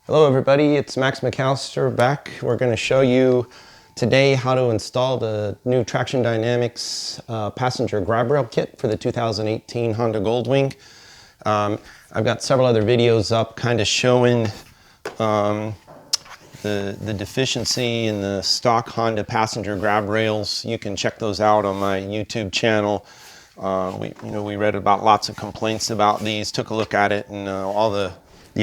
Hello everybody, it's Max McAllister back. We're going to show you today how to install the new Traction Dynamics passenger grab rail kit for the 2018 Honda GoldWing. I've got several other videos up kind of showing the deficiency in the stock Honda passenger grab rails. You can check those out on my YouTube channel. We read about lots of complaints about these, took a look at it, and all the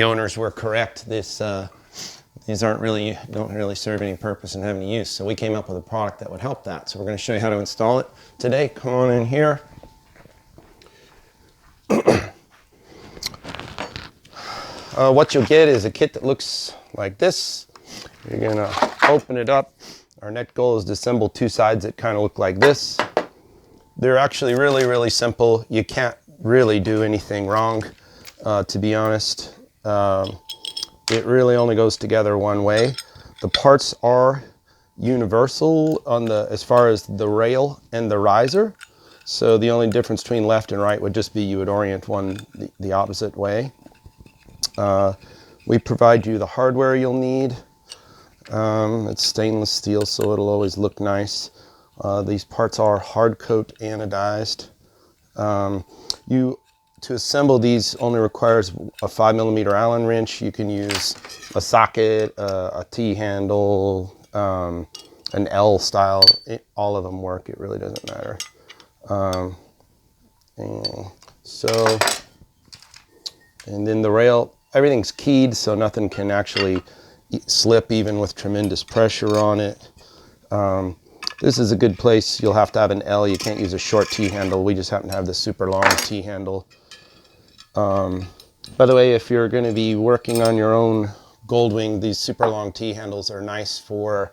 owners were correct. These don't really serve any purpose and have any use. So we came up with a product that would help that. So we're going to show you how to install it today. Come on in here. What you'll get is a kit that looks like this. You're going to open it up. Our next goal is to assemble two sides that kind of look like this. They're actually really simple. You can't really do anything wrong, to be honest. It really only goes together one way. The parts are universal as far as the rail and the riser. So the only difference between left and right would just be you would orient one the opposite way. We provide you the hardware you'll need. It's stainless steel, so it'll always look nice. These parts are hard coat anodized. To assemble these only requires a 5mm Allen wrench. You can use a socket, a T-handle, an L style. All of them work. It really doesn't matter. And then the rail, everything's keyed, so nothing can actually slip even with tremendous pressure on it. This is a good place. You'll have to have an L. You can't use a short T-handle. We just happen to have the super long T-handle. By the way, if you're going to be working on your own GoldWing, these super long T-handles are nice for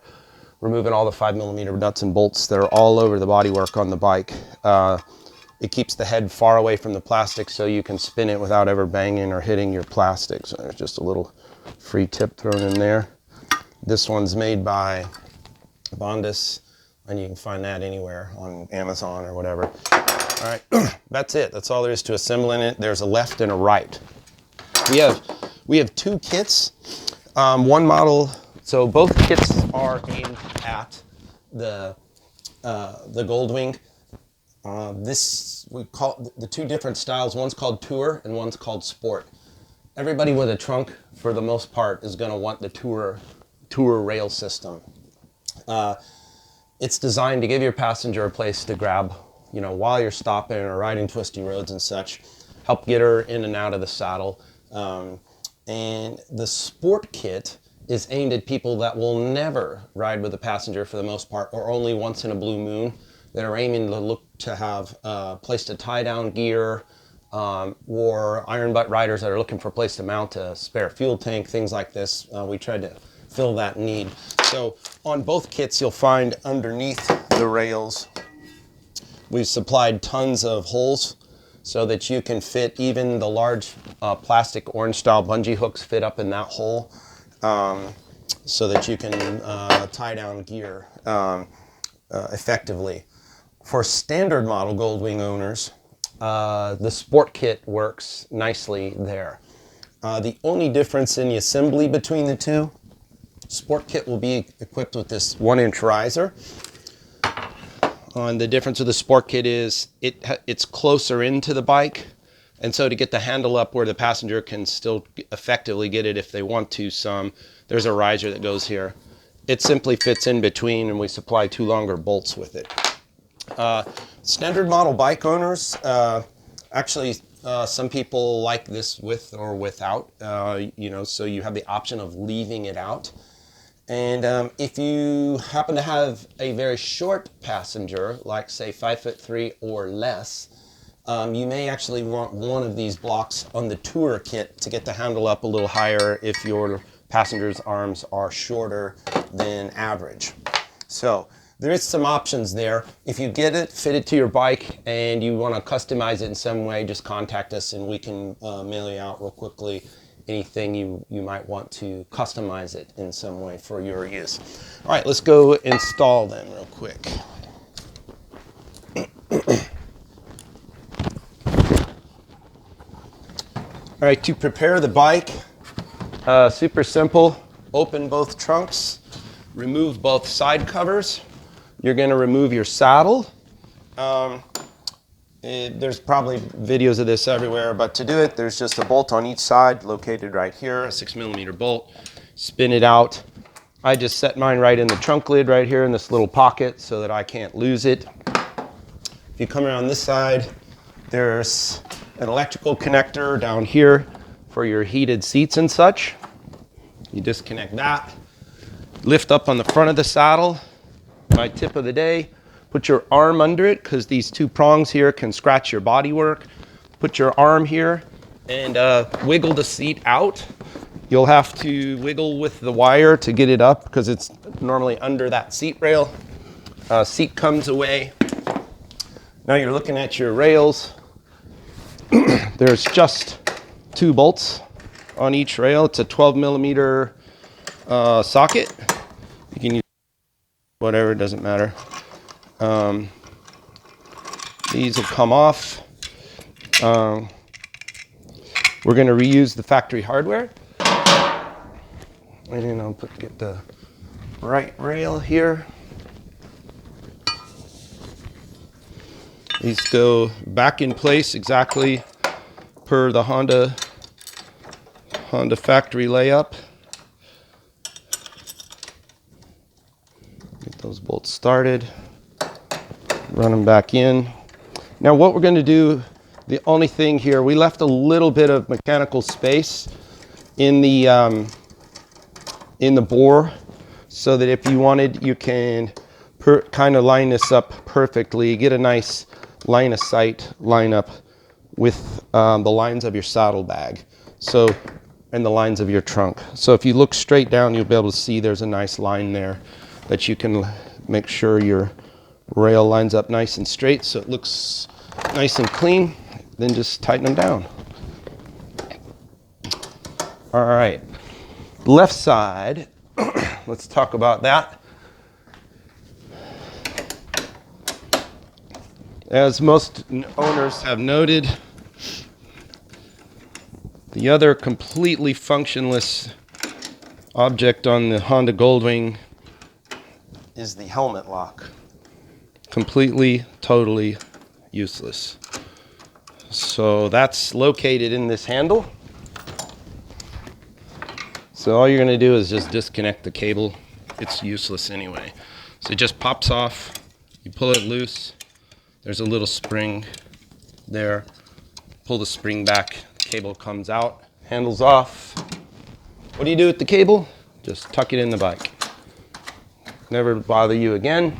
removing all the 5mm nuts and bolts that are all over the bodywork on the bike. It keeps the head far away from the plastic so you can spin it without ever banging or hitting your plastic. So there's just a little free tip thrown in there. This one's made by Bondis, and you can find that anywhere on Amazon or whatever. All right, that's it. That's all there is to assembling it. There's a left and a right. We have two kits. One model, so both kits are aimed at the GoldWing. We call the two different styles. One's called Tour and one's called Sport. Everybody with a trunk, for the most part, is going to want the Tour rail system. It's designed to give your passenger a place to grab, while you're stopping or riding twisty roads and such, help get her in and out of the saddle. And the Sport kit is aimed at people that will never ride with a passenger for the most part, or only once in a blue moon, that are aiming to look to have a place to tie down gear, or iron butt riders that are looking for a place to mount a spare fuel tank, things like this. We tried to fill that need. So on both kits, you'll find underneath the rails, we've supplied tons of holes so that you can fit even the large plastic orange style bungee hooks fit up in that hole, so that you can tie down gear effectively. For standard model GoldWing owners, the Sport kit works nicely there. The only difference in the assembly between the two, Sport kit will be equipped with this 1-inch riser. And the difference with the Sport kit is it's closer into the bike, and so to get the handle up where the passenger can still effectively get it if they want to there's a riser that goes here. It simply fits in between, and we supply two longer bolts with it. Standard model bike owners, some people like this with or without, so you have the option of leaving it out. And if you happen to have a very short passenger, like say 5'3" or less, you may actually want one of these blocks on the Tour kit to get the handle up a little higher if your passenger's arms are shorter than average. So there is some options there. If you get it, fit it to your bike, and you want to customize it in some way, just contact us and we can mail you out real quickly anything you might want to customize it in some way for your use. All right, let's go install them real quick. All right, to prepare the bike, Super simple. Open both trunks, remove both side covers. You're going to remove your saddle. There's probably videos of this everywhere, but to do it, there's just a bolt on each side located right here, a 6mm bolt. Spin it out. I just set mine right in the trunk lid right here in this little pocket so that I can't lose it. If you come around this side, there's an electrical connector down here for your heated seats and such. You disconnect that. Lift up on the front of the saddle. My tip of the day, put your arm under it because these two prongs here can scratch your bodywork. Put your arm here and wiggle the seat out. You'll have to wiggle with the wire to get it up because it's normally under that seat rail. Seat comes away. Now you're looking at your rails. There's just 2 bolts on each rail. It's a 12mm socket. You can use whatever, it doesn't matter. These will come off. We're going to reuse the factory hardware. And I'll get the right rail here. These go back in place exactly per the Honda factory layup. Get those bolts started. Run them back in. Now what we're going to do, the only thing here, we left a little bit of mechanical space in the bore so that if you wanted, you can kind of line this up perfectly, get a nice line of sight line up with the lines of your saddlebag, and the lines of your trunk. So if you look straight down, you'll be able to see there's a nice line there that you can make sure your rail lines up nice and straight so it looks nice and clean. Then just tighten them down. All right, left side, let's talk about that. As most owners have noted, the other completely functionless object on the Honda GoldWing is the helmet lock. Completely, totally useless. So that's located in this handle. So all you're going to do is just disconnect the cable. It's useless anyway. So it just pops off. You pull it loose. There's a little spring there. Pull the spring back, cable comes out, handle's off. What do you do with the cable? Just tuck it in the bike. Never bother you again.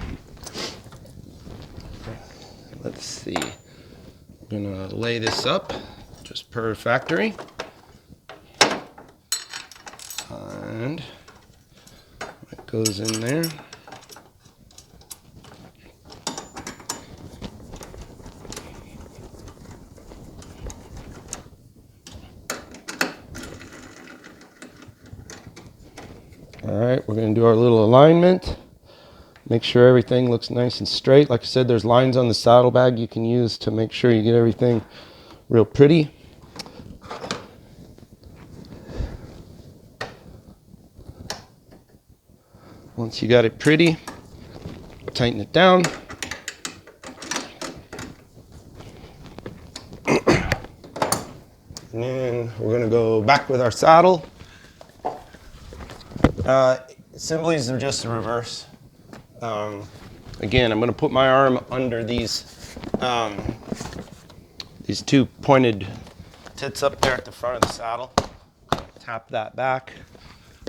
Let's see. I'm gonna lay this up just per factory. And it goes in there. All right, we're going to do our little alignment. Make sure everything looks nice and straight. Like I said, there's lines on the saddlebag you can use to make sure you get everything real pretty. Once you got it pretty, tighten it down. And then we're going to go back with our saddle. Assemblies are just the reverse. Again, I'm going to put my arm under these two pointed tits up there at the front of the saddle. Tap that back.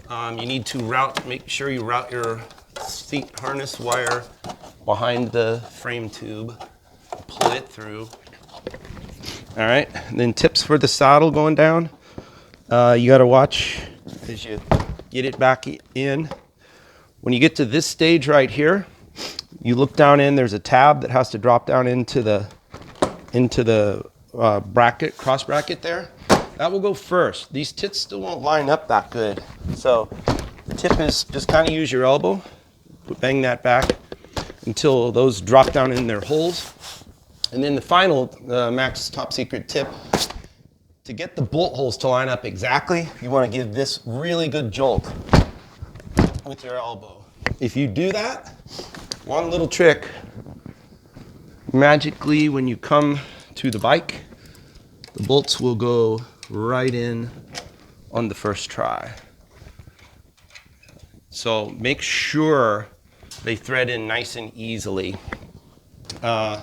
You need to make sure you route your seat harness wire behind the frame tube. Pull it through. All right, and then tips for the saddle going down. You got to watch as you get it back in. When you get to this stage right here, you look down in, there's a tab that has to drop down into the bracket, cross bracket there. That will go first. These tits still won't line up that good. So the tip is just kind of use your elbow, bang that back until those drop down in their holes. And then the final Max Top Secret tip To get the bolt holes to line up exactly, you want to give this really good jolt with your elbow. If you do that, one little trick, magically when you come to the bike, the bolts will go right in on the first try. So make sure they thread in nice and easily. Then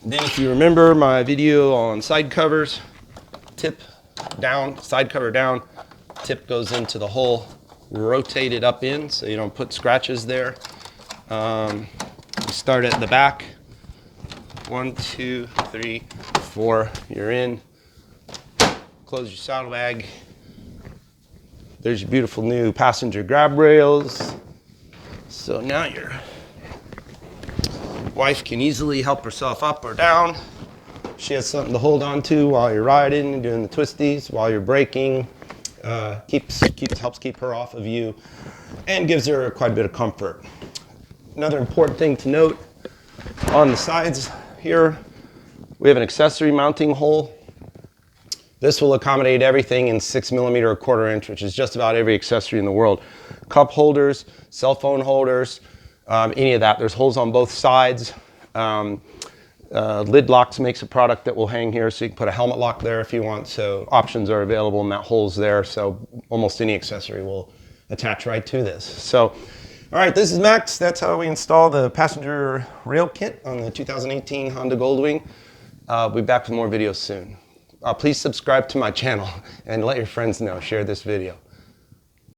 if you remember my video on side covers, tip down, side cover down, tip goes into the hole, rotate it up in so you don't put scratches there. Start at the back. 1, 2, 3, 4, you're in. Close your saddlebag. There's your beautiful new passenger grab rails. So now your wife can easily help herself up or down. She has something to hold on to while you're riding, doing the twisties, while you're braking. Helps keep her off of you and gives her quite a bit of comfort. Another important thing to note, on the sides here, we have an accessory mounting hole. This will accommodate everything in 6mm or 1/4 inch, which is just about every accessory in the world. Cup holders, cell phone holders, any of that. There's holes on both sides. Lid Locks makes a product that will hang here, so you can put a helmet lock there if you want. So options are available and that hole's there, so almost any accessory will attach right to this. So, all right, this is Max. That's how we install the passenger rail kit on the 2018 Honda GoldWing. I'll be back with more videos soon. Please subscribe to my channel and let your friends know. Share this video.